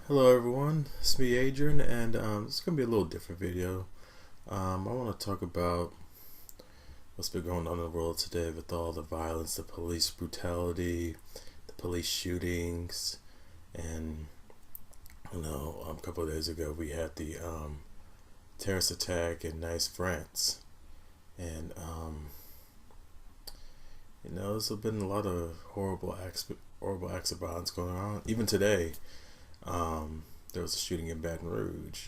Hello everyone, it's me Adrian, and it's going to be a little different video. I want to talk about what's been going on in the world today with all the violence, the police brutality, the police shootings, and a couple of days ago we had the terrorist attack in Nice, France, and there's been a lot of horrible acts of violence going on. Even today, there was a shooting in Baton Rouge.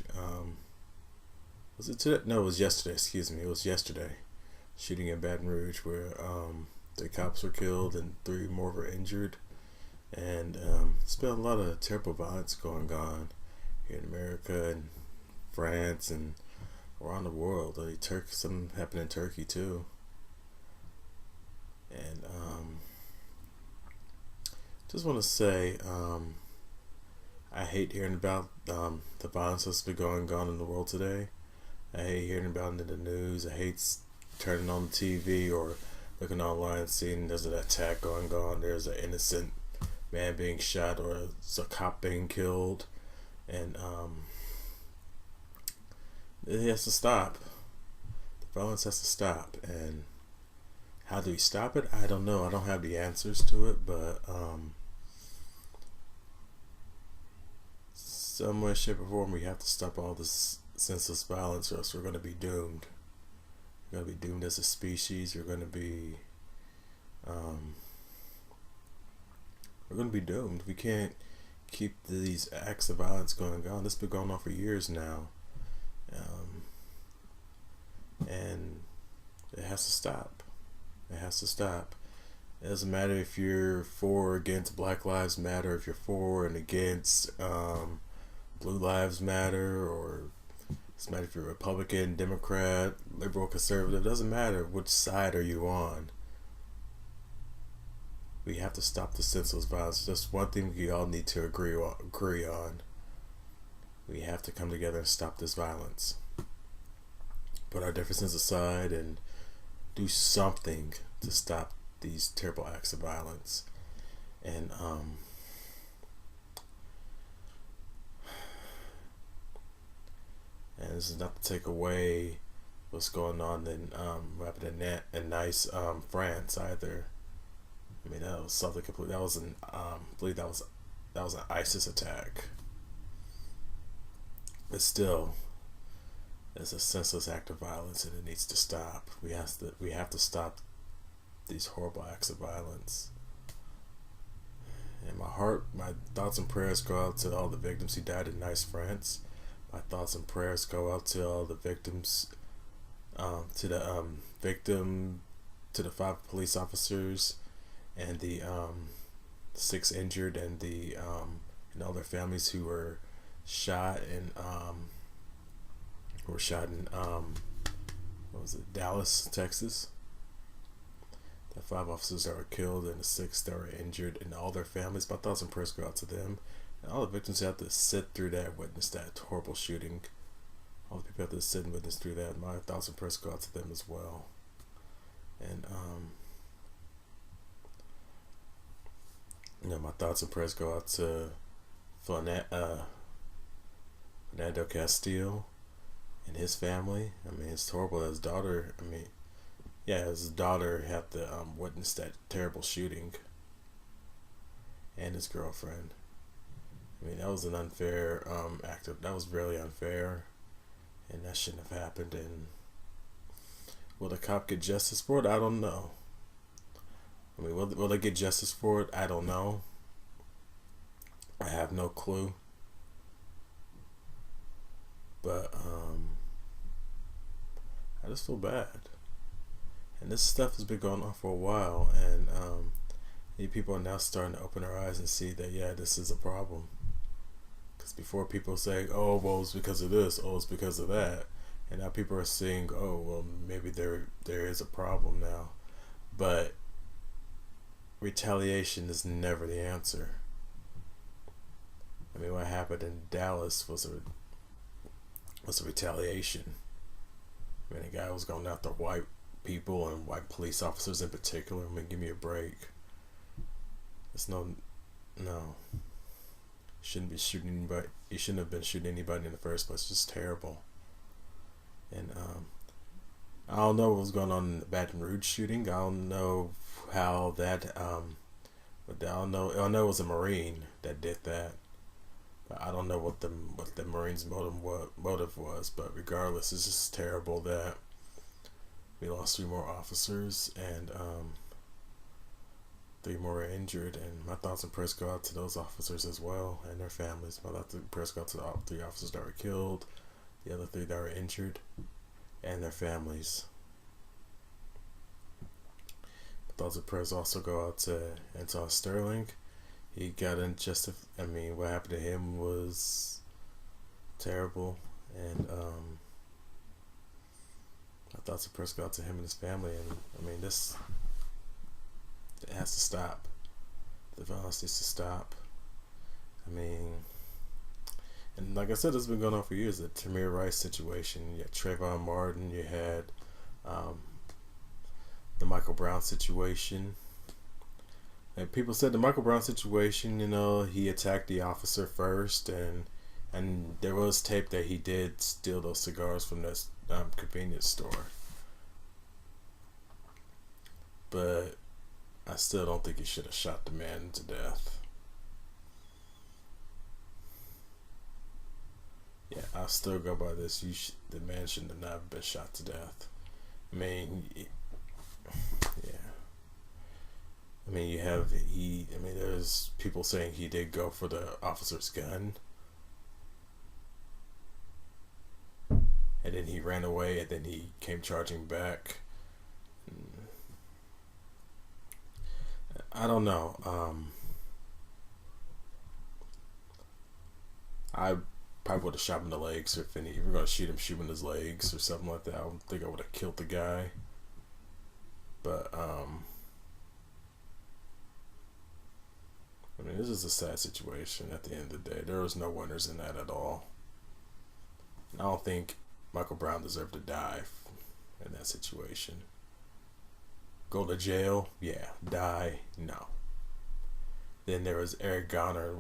Was it today? No, it was yesterday. Excuse me. It was yesterday. Shooting in Baton Rouge where the cops were killed and 3 more were injured. And it's been a lot of terrible violence going on here in America and France and around the world. Something happened in Turkey too. And just want to say, I hate hearing about the violence that's been going on in the world today. I hate hearing about it in the news. I hate turning on the TV or looking online and seeing there's an attack going on. There's an innocent man being shot or a cop being killed. And it has to stop. The violence has to stop. And how do we stop it? I don't know. I don't have the answers to it, but some way, shape, or form, we have to stop all this senseless violence, or else we're going to be doomed. We're going to be doomed as a species. We're going to be doomed. We can't keep these acts of violence going on. This has been going on for years now, and it has to stop. It has to stop. It doesn't matter if you're for or against Black Lives Matter, if you're for and against Blue Lives Matter, or it doesn't matter if you're Republican, Democrat, liberal, conservative. It doesn't matter which side are you on. We have to stop the senseless violence. Just one thing we all need to agree on. We have to come together and stop this violence. Put our differences aside and do something to stop these terrible acts of violence. And this is not to take away what's going on in Nice, France either. I mean, that was something completely. That was I believe that was an ISIS attack. But still, it's a senseless act of violence, and it needs to stop. We have to stop these horrible acts of violence. And my thoughts and prayers go out to all the victims who died in Nice, France. My thoughts and prayers go out to all the victims, to the 5 police officers, and the 6 injured, and all their families who were shot in what was it, Dallas, Texas. The 5 officers that were killed and the 6 that were injured, and all their families. My thoughts and prayers go out to them. And all the victims who have to sit through that, witness that horrible shooting. All the people have to sit and witness through that. My thoughts and prayers go out to them as well. And my thoughts and prayers go out to Fernando Castillo and his family. I mean, it's horrible that his daughter. His daughter had to witness that terrible shooting, and his girlfriend. I mean, that was an unfair that was really unfair, and that shouldn't have happened. And will the cop get justice for it? I don't know. I mean, will they get justice for it? I don't know. I have no clue. But I just feel bad. And this stuff has been going on for a while, and people are now starting to open their eyes and see that, yeah, this is a problem. Because before, people say, oh, well, it's because of this, oh, it's because of that. And now people are seeing, oh, well, maybe there is a problem now. But retaliation is never the answer. I mean, what happened in Dallas was a retaliation. I mean, a guy was going after white people and white police officers in particular. I mean, give me a break. It's no. Shouldn't be shooting anybody. He shouldn't have been shooting anybody in the first place. It's just terrible. And I don't know what was going on in the Baton Rouge shooting. I don't know how that. But I don't know. I know it was a Marine that did that. But I don't know what the Marine's motive was. But regardless, it's just terrible that we lost 3 more officers and 3 more are injured. And my thoughts and prayers go out to those officers as well and their families. My thoughts and prayers go out to the 3 officers that were killed, the other 3 that were injured, and their families. Thoughts and prayers also go out to Anton Sterling. He got injustice. I mean, what happened to him was terrible, and my thoughts and prayers go out to him and his family. And I mean, it has to stop. The violence needs to stop. I mean, and like I said, it's been going on for years. The Tamir Rice situation. You had Trayvon Martin. You had the Michael Brown situation. And people said the Michael Brown situation, he attacked the officer first, and there was tape that he did steal those cigars from this convenience store. But I still don't think he should have shot the man to death. Yeah, I'll still go by this. The man shouldn't have not been shot to death. I mean, yeah. I mean, there's people saying he did go for the officer's gun. And then he ran away, and then he came charging back. I don't know. I probably would have shot him in the legs, or if you were going to shoot him in his legs or something like that. I don't think I would have killed the guy. But, I mean, this is a sad situation at the end of the day. There was no winners in that at all. I don't think Michael Brown deserved to die in that situation. Go to jail? Yeah. Die? No. Then there was Eric Garner.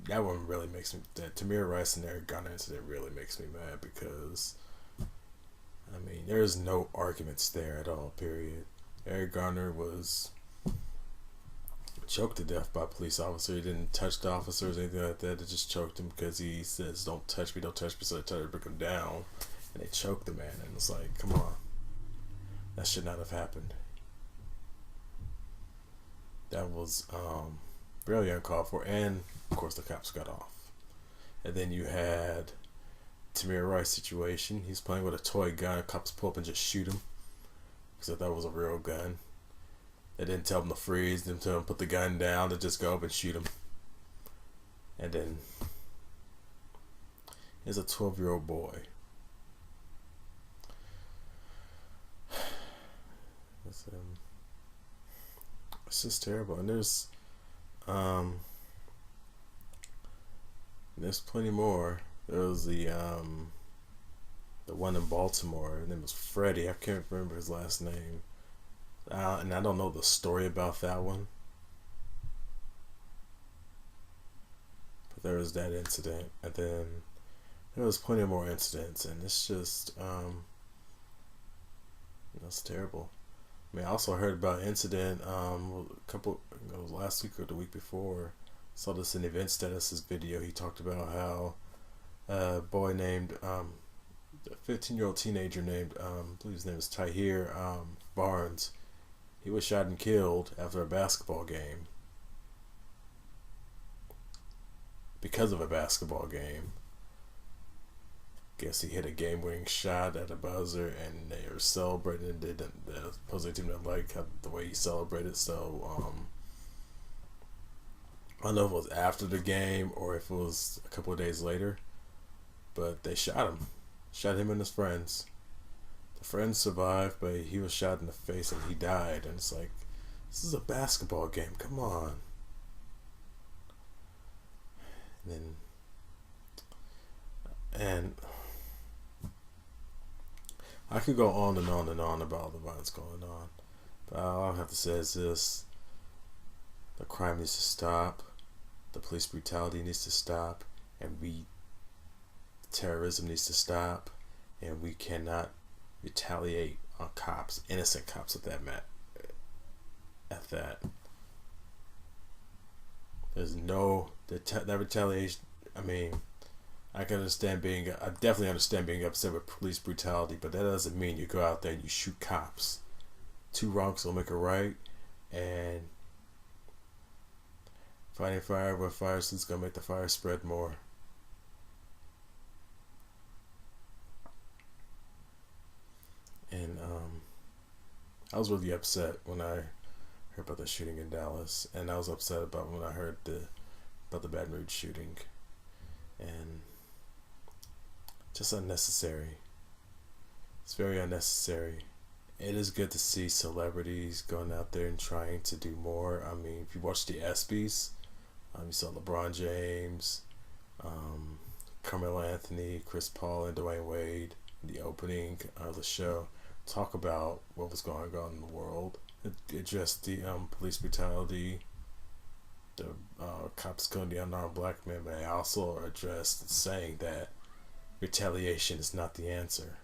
That one really makes me, the Tamir Rice and Eric Garner incident really makes me mad because, I mean, there's no arguments there at all, period. Eric Garner was choked to death by a police officer. He didn't touch the officers or anything like that. They just choked him because he says, don't touch me, so they tried to bring him down, and they choked the man, and it's like, come on. That should not have happened. That was really uncalled for, and of course the cops got off. And then you had Tamir Rice situation. He's playing with a toy gun. Cops pull up and just shoot him because that was a real gun. They didn't tell him to freeze. They didn't tell him to put the gun down. They just go up and shoot him. And then he's a 12-year-old boy. It's just terrible. And there's plenty more. There was the one in Baltimore. His name was Freddie. I can't remember his last name. And I don't know the story about that one. But there was that incident. And then there was plenty more incidents. And it's just, that's terrible. I mean, I also heard about an incident last week or the week before. I saw this in Event Status's video. He talked about how a boy named, a 15-year-old teenager named, I believe his name is Tahir Barnes. He was shot and killed after a basketball game. Because of a basketball game. Guess he hit a game-winning shot at a buzzer, and they were celebrating. The opposing team didn't like the way he celebrated, so I don't know if it was after the game or if it was a couple of days later, but they shot him and his friends. The friends survived, but he was shot in the face and he died, and it's like, this is a basketball game, come on. And I could go on and on and on about all the violence going on, but all I have to say is this: the crime needs to stop. The police brutality needs to stop, and terrorism needs to stop, and we cannot retaliate on cops, innocent cops at that. There's that retaliation. I mean, I definitely understand being upset with police brutality, but that doesn't mean you go out there and you shoot cops. Two wrongs will make a right, and fighting fire with fire is gonna make the fire spread more. And I was really upset when I heard about the shooting in Dallas, and I was upset about when I heard about the Baton Rouge shooting, and just unnecessary. It's very unnecessary. It is good to see celebrities going out there and trying to do more. I mean, if you watch the ESPYs, you saw LeBron James, Carmelo Anthony, Chris Paul, and Dwayne Wade, the opening of the show, talk about what was going on in the world. It addressed the police brutality, the cops killing the unarmed black man, but it also addressed saying that retaliation is not the answer.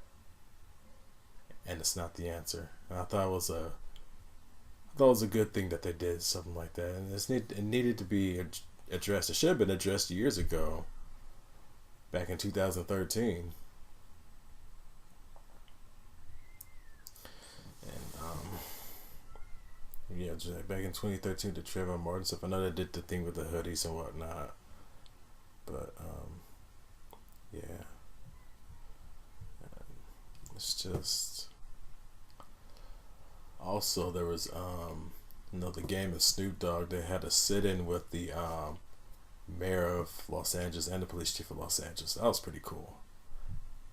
And it's not the answer. And I thought it was a good thing that they did something like that. And it needed to be addressed. It should have been addressed years ago, back in 2013. And yeah, just back in 2013, the Trayvon Martin stuff. I know they did the thing with the hoodies and whatnot, but yeah, it's just. Also, there was another game of Snoop Dogg. They had a sit-in with the mayor of Los Angeles and the police chief of Los Angeles. That was pretty cool.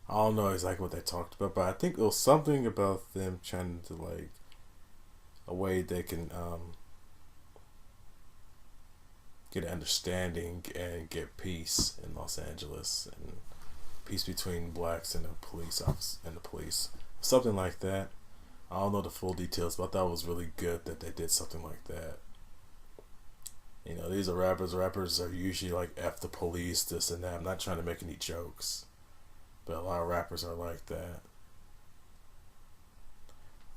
I don't know exactly what they talked about, but I think it was something about them trying to like a way they can get understanding and get peace in Los Angeles and peace between blacks and the police office and the police, something like that. I don't know the full details, but I thought it was really good that they did something like that. You know, these are rappers. Rappers are usually like F the police, this and that. I'm not trying to make any jokes, but a lot of rappers are like that.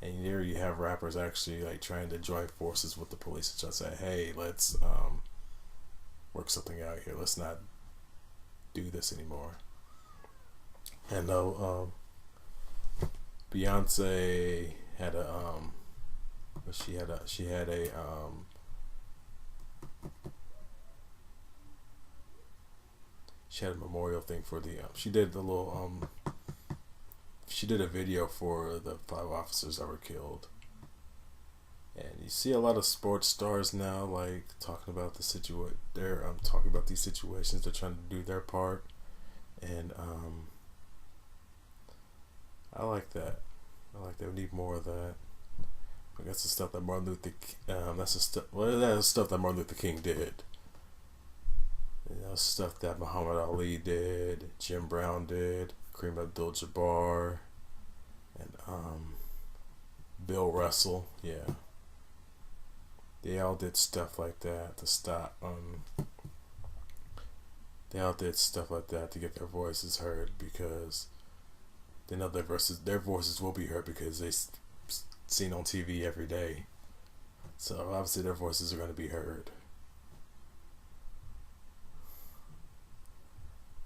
And here you have rappers actually like trying to join forces with the police and just say, hey, let's work something out here. Let's not do this anymore. And though Beyonce had she had a memorial thing for the she did a video for the 5 officers that were killed. And you see a lot of sports stars now like talking about the they're talking about these situations. They're trying to do their part, and I like that. We need more of that. That's the stuff that Martin Luther. That's the stuff that Martin Luther King did. You know, stuff that Muhammad Ali did, Jim Brown did, Kareem Abdul-Jabbar, and Bill Russell. Yeah, they all did stuff like that to stop. They all did stuff like that to get their voices heard, because they know their voices will be heard because they're seen on TV every day. So obviously their voices are going to be heard.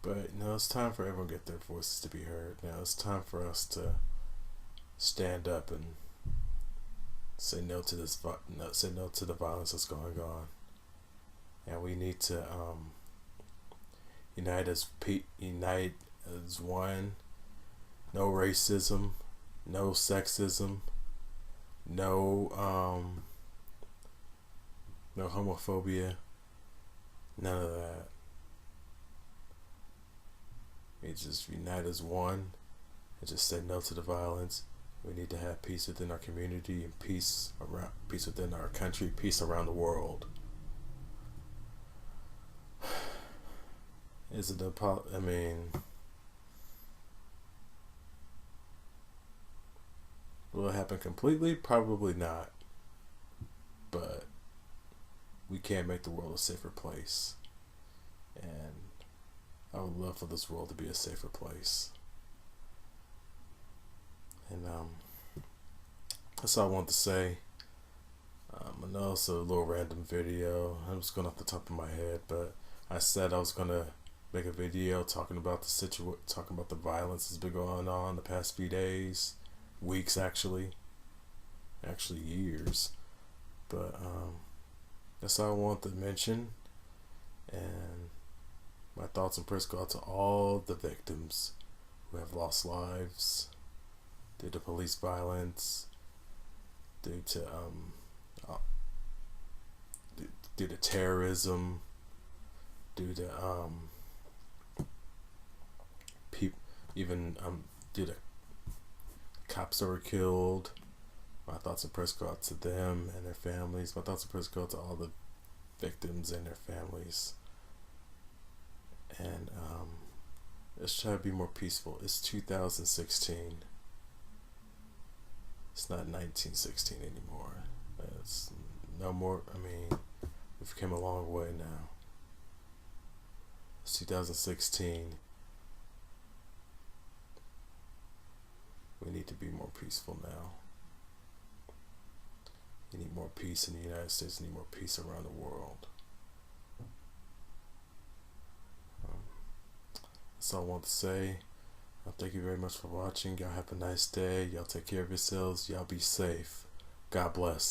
But now it's time for everyone to get their voices to be heard. Now it's time for us to stand up and say no to this. Say no to the violence that's going on. And we need to unite as one. No racism, no sexism, no homophobia, none of that. We just unite as one and just say no to the violence. We need to have peace within our community and peace within our country, peace around the world. Will it happen completely? Probably not. But we can make the world a safer place. and I would love for this world to be a safer place. And that's all I want to say. I know it's a little random video. I'm just going off the top of my head, but I said I was gonna make a video talking about talking about the violence that's been going on the past few days, weeks actually years. But that's all I want to mention. And my thoughts and prayers go out to all the victims who have lost lives due to police violence, due to terrorism, due to due to cops that were killed. My thoughts and prayers go out to them and their families. My thoughts and prayers go out to all the victims and their families. And let's try to be more peaceful. It's 2016. It's not 1916 anymore. It's no more. I mean, we've come a long way now. It's 2016. We need to be more peaceful now. We need more peace in the United States. We need more peace around the world. That's all I want to say. Thank you very much for watching. Y'all have a nice day. Y'all take care of yourselves. Y'all be safe. God bless.